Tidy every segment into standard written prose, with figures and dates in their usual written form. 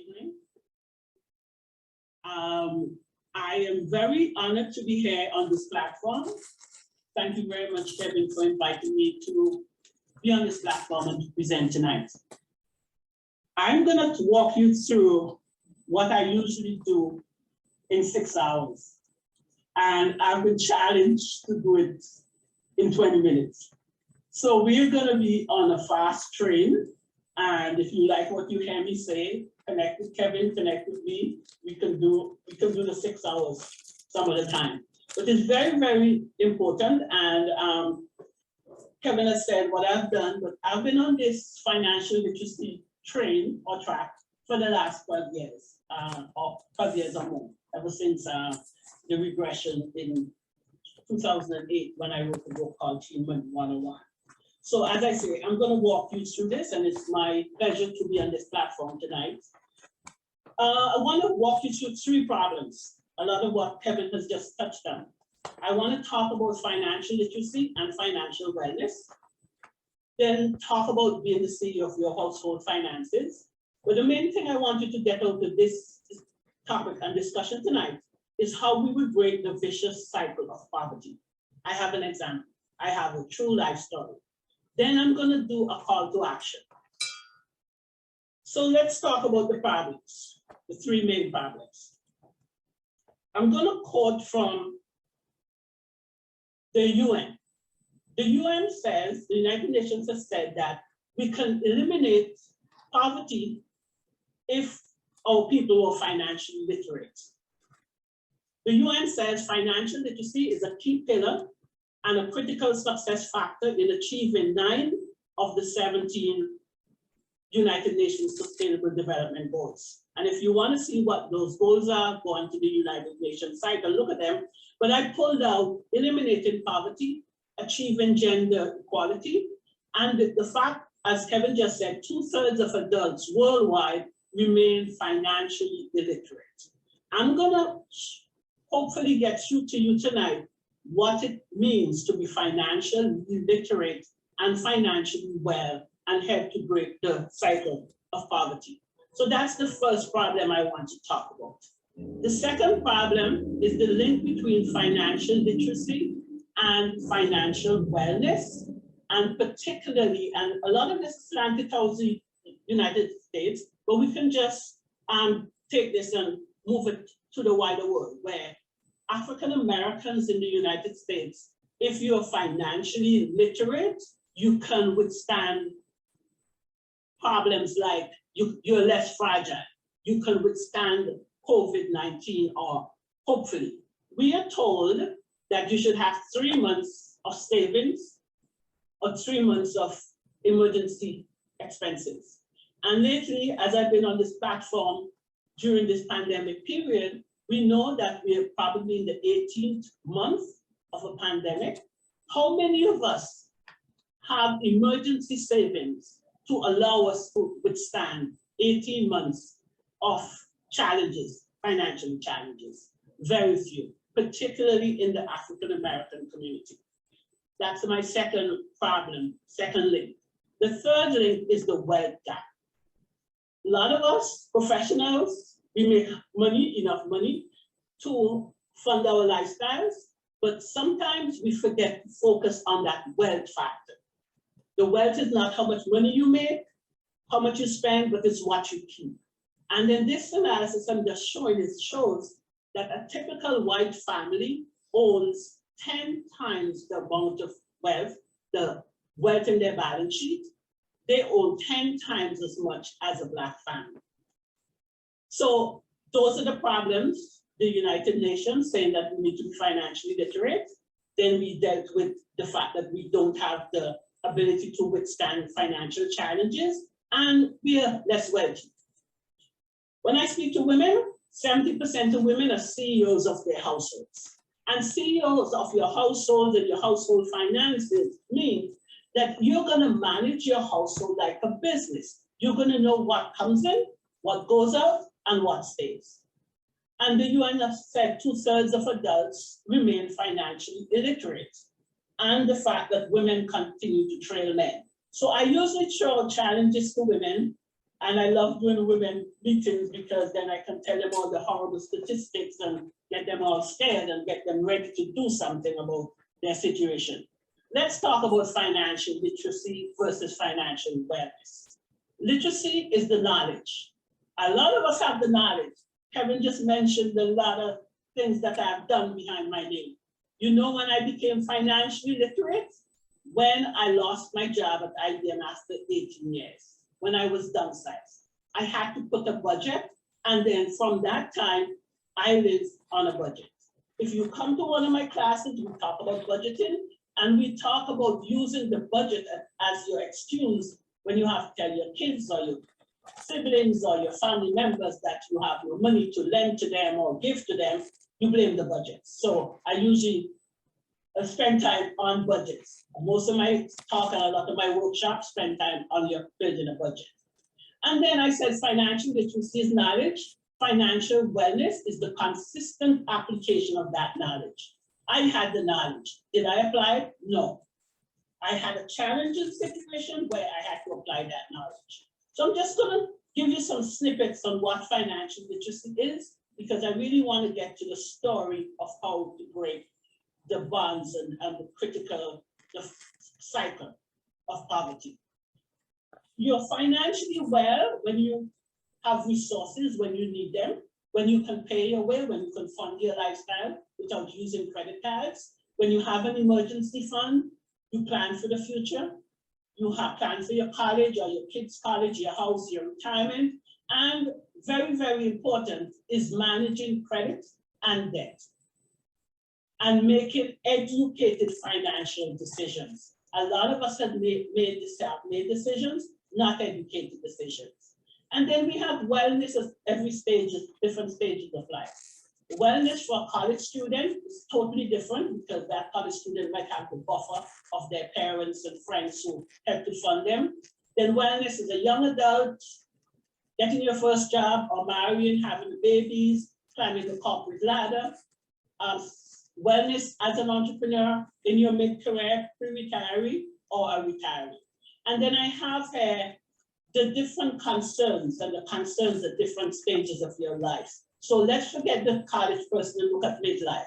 evening. I am very honored to be here on this platform. Thank you very much, Kevin, for inviting me to be on this platform and to present tonight. I'm going to walk you through what I usually do in 6 hours. And I've been challenged to do it in 20 minutes. So we're going to be on a fast train. And if you like what you hear me say, connect with Kevin, connect with me. We can do the 6 hours some of the time. But it's very, very important. And Kevin has said what I've done, but I've been on this financial literacy train or track for the last 12 years, or 12 years or more, ever since the regression in 2008 when I wrote a book called Teen Money 101. So as I say, I'm going to walk you through this, and it's my pleasure to be on this platform tonight. I want to walk you through 3 problems, a lot of what Kevin has just touched on. I want to talk about financial literacy and financial wellness, then talk about being the CEO of your household finances. But the main thing I want you to get out of this topic and discussion tonight is how we will break the vicious cycle of poverty. I have an example. I have a true life story. Then I'm going to do a call to action. So let's talk about the problems, the 3 main problems. I'm going to quote from the UN. The UN says, the United Nations has said that we can eliminate poverty if our people were financially literate. The UN says financial literacy is a key pillar and a critical success factor in achieving 9 of the 17 United Nations Sustainable Development Goals. And if you want to see what those goals are, go on to the United Nations site and look at them. But I pulled out eliminating poverty, achieving gender equality, and the fact, as Kevin just said, 2/3 of adults worldwide remain financially illiterate. I'm gonna hopefully get through to you tonight what it means to be financially literate and financially well and help to break the cycle of poverty. So that's the first problem I want to talk about. The second problem is the link between financial literacy and financial wellness, and particularly, and a lot of this is slanted towards the United States, but we can just take this and move it to the wider world, where African Americans in the United States, if you're financially literate, you can withstand problems like you're less fragile. You can withstand COVID-19, or hopefully. We are told that you should have 3 months of savings or 3 months of emergency expenses. And lately, as I've been on this platform during this pandemic period, we know that we are probably in the 18th month of a pandemic. How many of us have emergency savings to allow us to withstand 18 months of challenges, financial challenges? Very few, particularly in the African American community. That's my second problem, second link. The third link is the wealth gap. A lot of us professionals, we make money, enough money to fund our lifestyles, but sometimes we forget to focus on that wealth factor. The wealth is not how much money you make, how much you spend, but it's what you keep. And in this analysis I'm just showing, it shows that a typical white family owns 10 times the amount of wealth, the wealth in their balance sheet. They own 10 times as much as a Black family. So those are the problems. The United Nations saying that we need to be financially literate. Then we dealt with the fact that we don't have the ability to withstand financial challenges, and we are less wealthy. When I speak to women, 70% of women are CEOs of their households. And CEOs of your household and your household finances means that you're going to manage your household like a business. You're going to know what comes in, what goes out, and what stays. And the UN has said 2/3 of adults remain financially illiterate, and the fact that women continue to trail men. So I usually throw challenges to women And I love doing women meetings because then I can tell them all the horrible statistics and get them all scared and get them ready to do something about their situation. Let's talk about financial literacy versus financial wellness. Literacy is the knowledge. A lot of us have the knowledge. Kevin just mentioned a lot of things that I've done behind my name. You know when I became financially literate? When I lost my job at IBM after 18 years, when I was downsized. I had to put a budget, and then from that time, I lived on a budget. If you come to one of my classes, we talk about budgeting, and we talk about using the budget as your excuse when you have to tell your kids or your siblings or your family members that you have no money to lend to them or give to them, you blame the budget. So I usually spend time on budgets. Most of my talk and a lot of my workshops spend time on your building a budget. And then I said financial literacy is knowledge. Financial wellness is the consistent application of that knowledge. I had the knowledge. Did I apply it? No. I had a challenging situation where I had to apply that knowledge. So I'm just gonna give you some snippets on what financial literacy is, because I really want to get to the story of how to break the bonds and the critical cycle of poverty. You're financially well when you have resources, when you need them, when you can pay your way, when you can fund your lifestyle without using credit cards, when you have an emergency fund, you plan for the future, you have plans for your college or your kids' college, your house, your retirement, and very, very important is managing credit and debt and making educated financial decisions. A lot of us have made decisions, not educated decisions. And then we have wellness at every stage, different stages of life. Wellness for a college student is totally different because that college student might have the buffer of their parents and friends who help to fund them. Then wellness is a young adult, getting your first job or marrying, having babies, climbing the corporate ladder. Wellness as an entrepreneur in your mid-career, pre-retiree, or a retiree. And then I have the different concerns and the concerns at different stages of your life. So let's forget the college person and look at midlife.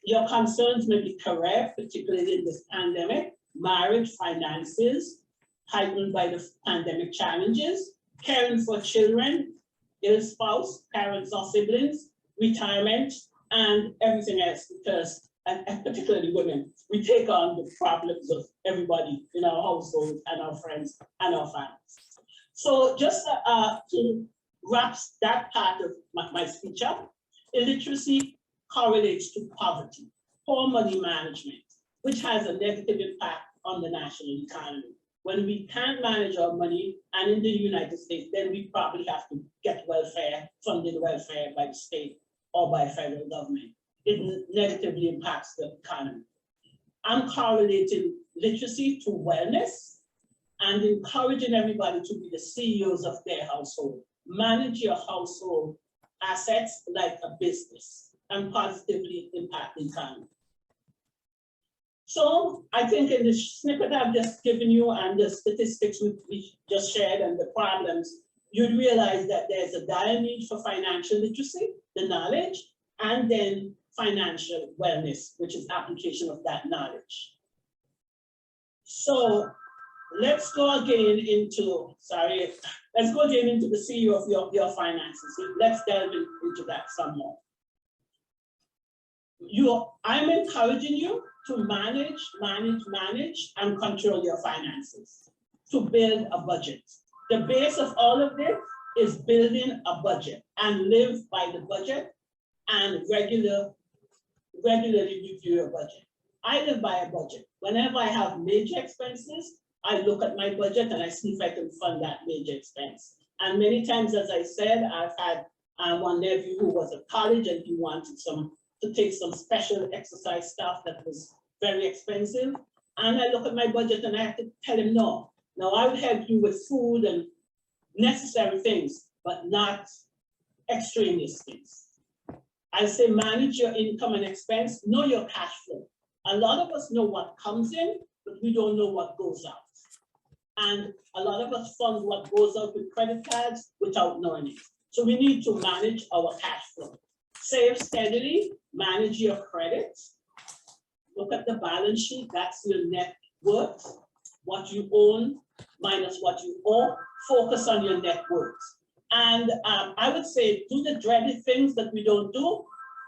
Your concerns may be career, particularly in this pandemic, marriage, finances, heightened by the pandemic challenges, caring for children, ill spouse, parents or siblings, retirement, and everything else, because, and particularly women, we take on the problems of everybody in our households and our friends and our families. So just to wrap that part of my speech up, illiteracy correlates to poverty, poor money management, which has a negative impact on the national economy. When we can't manage our money, and in the United States, then we probably have to get welfare, funded welfare by the state or by federal government. It negatively impacts the economy. I'm correlating literacy to wellness and encouraging everybody to be the CEOs of their household. Manage your household assets like a business and positively impact the economy. So I think in the snippet I've just given you and the statistics we just shared and the problems, you'd realize that there's a dire need for financial literacy, the knowledge, and then financial wellness, which is application of that knowledge. So let's go again into, let's go again into the CEO of your finances. Let's delve into that some more. I'm encouraging you to manage, and control your finances, to build a budget. The base of all of this is building a budget and live by the budget and regularly review your budget. I live by a budget. Whenever I have major expenses, I look at my budget and I see if I can fund that major expense. And many times, as I said, I've had one nephew who was at college and he wanted to take some special exercise stuff that was very expensive. And I look at my budget and I have to tell him no. Now I would help you with food and necessary things, but not extraneous things. I say manage your income and expense, know your cash flow. A lot of us know what comes in, but we don't know what goes out. And a lot of us fund what goes out with credit cards without knowing it. So we need to manage our cash flow. Save steadily, manage your credit. Look at the balance sheet, that's your net worth. What you own minus what you owe. Focus on your net worth. And I would say do the dreaded things that we don't do,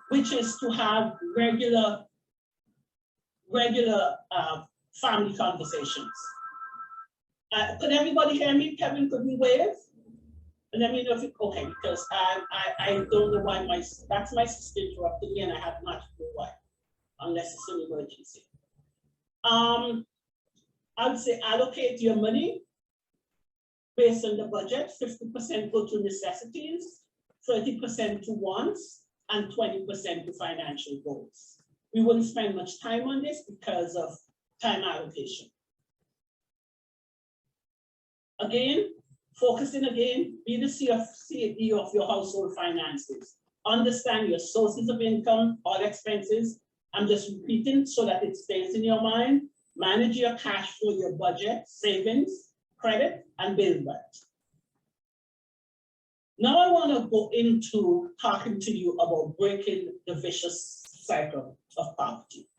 which is to have regular family conversations. Could everybody hear me? Kevin, could we wave? And let me know if it, okay, because I don't know why that's my sister interrupted me and I have not to know why, unless it's an emergency. I would say allocate your money based on the budget. 50% go to necessities, 30% to wants, and 20% to financial goals. We wouldn't spend much time on this because of time allocation. Again, focusing again, be the CFE of your household finances. Understand your sources of income, all expenses. I'm just repeating so that it stays in your mind. Manage your cash flow, your budget, savings, credit, and bill debt. Now I want to go into talking to you about breaking the vicious cycle of poverty.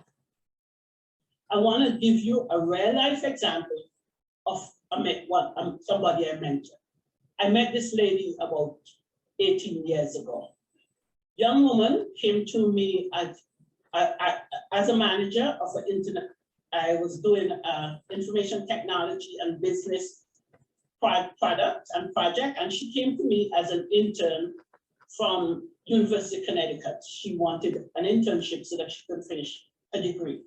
I want to give you a real life example of somebody I mentored. I met this lady about 18 years ago. Young woman came to me as a manager of an internet. I was doing information technology and business product and project, and she came to me as an intern from University of Connecticut. She wanted an internship so that she could finish a degree.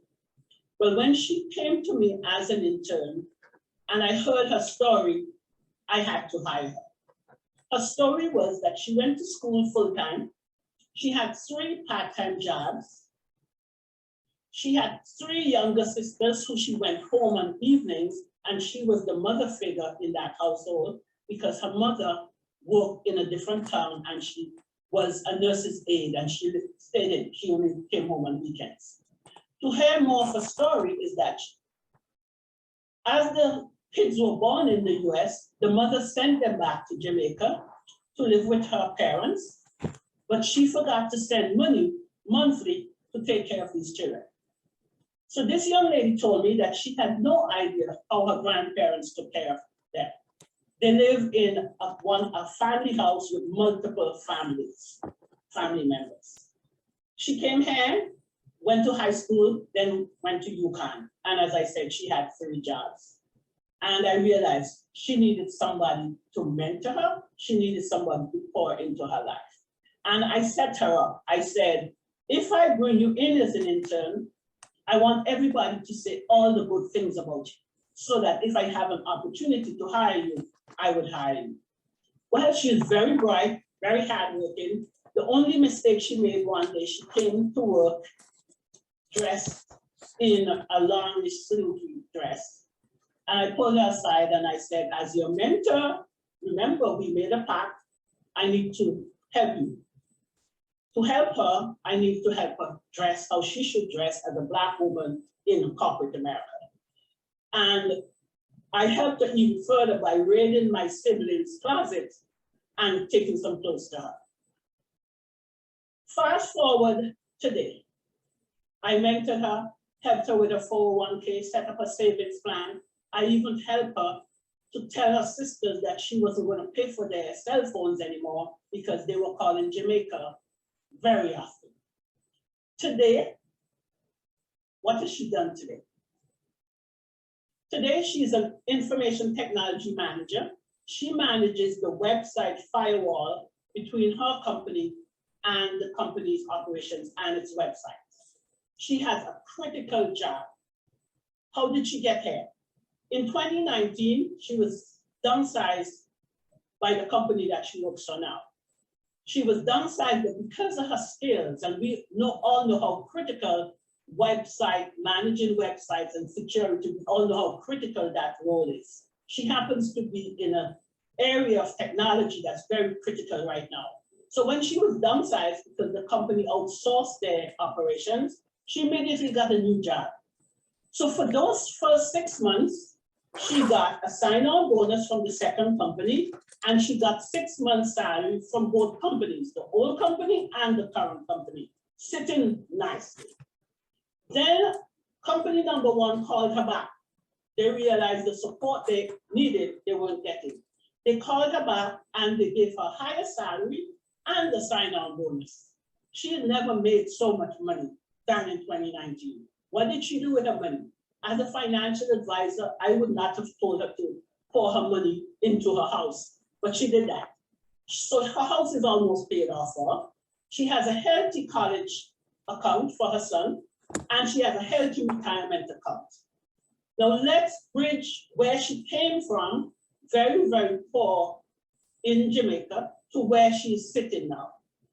Well, when she came to me as an intern, and I heard her story, I had to hire her. Her story was that she went to school full-time. She had 3 part-time jobs. She had 3 younger sisters who she went home on evenings, and she was the mother figure in that household because her mother worked in a different town and she was a nurse's aide and she stayed in. She only came home on weekends. To hear more of her story is that as the kids were born in the US, the mother sent them back to Jamaica to live with her parents, but she forgot to send money monthly to take care of these children. So this young lady told me that she had no idea how her grandparents took care of them. They live in a family house with multiple family members. She came here, went to high school, then went to UConn. And as I said, she had 3 jobs. And I realized she needed somebody to mentor her. She needed somebody to pour into her life. And I set her up. I said, if I bring you in as an intern, I want everybody to say all the good things about you so that if I have an opportunity to hire you, I would hire you. Well, she is very bright, very hardworking. The only mistake she made one day, she came to work dressed in a long, slinky dress. And I pulled her aside and I said, as your mentor, remember we made a pact, I need to help you. To help her, I need to help her dress how she should dress as a Black woman in corporate America. And I helped her even further by raiding my siblings' closet and taking some clothes to her. Fast forward today, I mentored her, helped her with a 401k, set up a savings plan. I even helped her to tell her sisters that she wasn't going to pay for their cell phones anymore because they were calling Jamaica very often. Today, what has she done today? Today, she's an information technology manager. She manages the website firewall between her company and the company's operations and its website. She has a critical job. How did she get here? In 2019, she was downsized by the company that she works for now. She was downsized, but because of her skills, and we all know how critical managing websites and security, we all know how critical that role is. She happens to be in an area of technology that's very critical right now. So when she was downsized because the company outsourced their operations, she immediately got a new job. So for those first 6 months, She got a sign-on bonus from the second company, and she got 6 months' salary from both companies, the old company and the current company, sitting nicely. Then company number one called her back. They realized the support they needed, they weren't getting. They called her back and they gave her a higher salary and the sign-on bonus. She had never made so much money than in 2019. What did she do with her money? As a financial advisor, I would not have told her to pour her money into her house, but she did that. So her house is almost paid off for her. She has a healthy college account for her son, and she has a healthy retirement account. Now let's bridge where she came from, very, very poor in Jamaica, to where she is sitting now.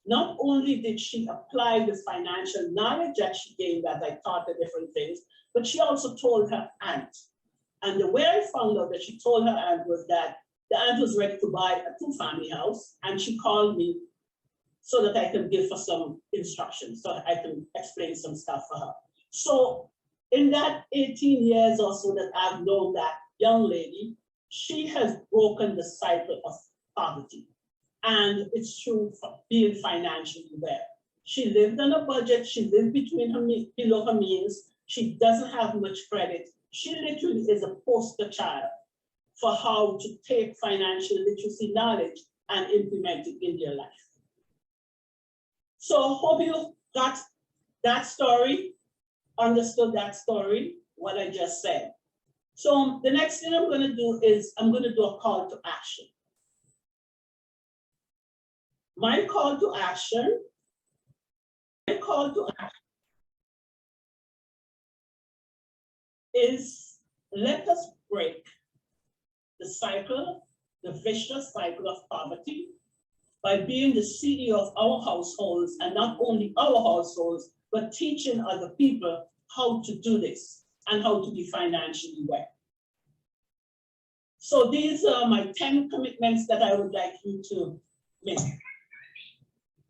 Not only did she apply the financial knowledge that she gained as I taught her different things, but she also told her aunt. And the way I found out that she told her aunt was that the aunt was ready to buy a 2-family house, and she called me so that I can give her some instructions, so I can explain some stuff for her. So in that 18 years or so that I've known that young lady, she has broken the cycle of poverty. And it's through being financially well. She lived on a budget, she lived below her means, she doesn't have much credit. She literally is a poster child for how to take financial literacy knowledge and implement it in their life. So I hope you got that story, understood that story, what I just said. So the next thing I'm going to do is I'm going to do a call to action. My call to action is let us break the cycle, the vicious cycle of poverty by being the CEO of our households, and not only our households, but teaching other people how to do this and how to be financially well. So these are my 10 commitments that I would like you to make.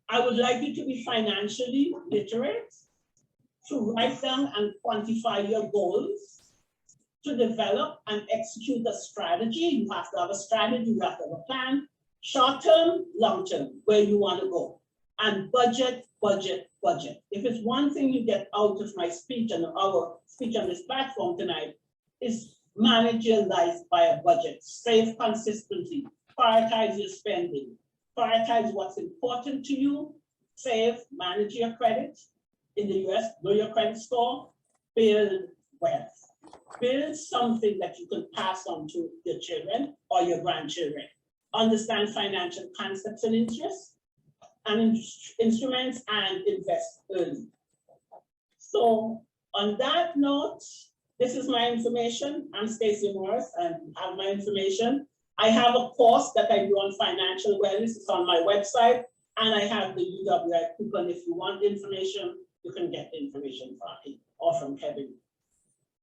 I would like you to be financially literate, to write down and quantify your goals, to develop and execute a strategy. You have to have a strategy, you have to have a plan, short-term, long-term, where you want to go. And budget, budget, budget. If it's one thing you get out of my speech and our speech on this platform tonight, is manage your life by a budget. Save consistently, prioritize your spending, prioritize what's important to you, save, manage your credit. In the US, know your credit score, build wealth. Build something that you can pass on to your children or your grandchildren. Understand financial concepts and interests and instruments, and invest early. So on that note, this is my information. I'm Stacia Morris, and I have my information. I have a course that I do on financial wellness. It's on my website, and I have the UWI coupon. If you want information, you can get the information from me or from Kevin.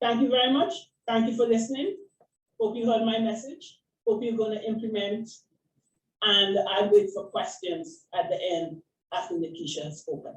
Thank you very much. Thank you for listening. Hope you heard my message. Hope you're going to implement, and I'll wait for questions at the end after Nikisha has spoken.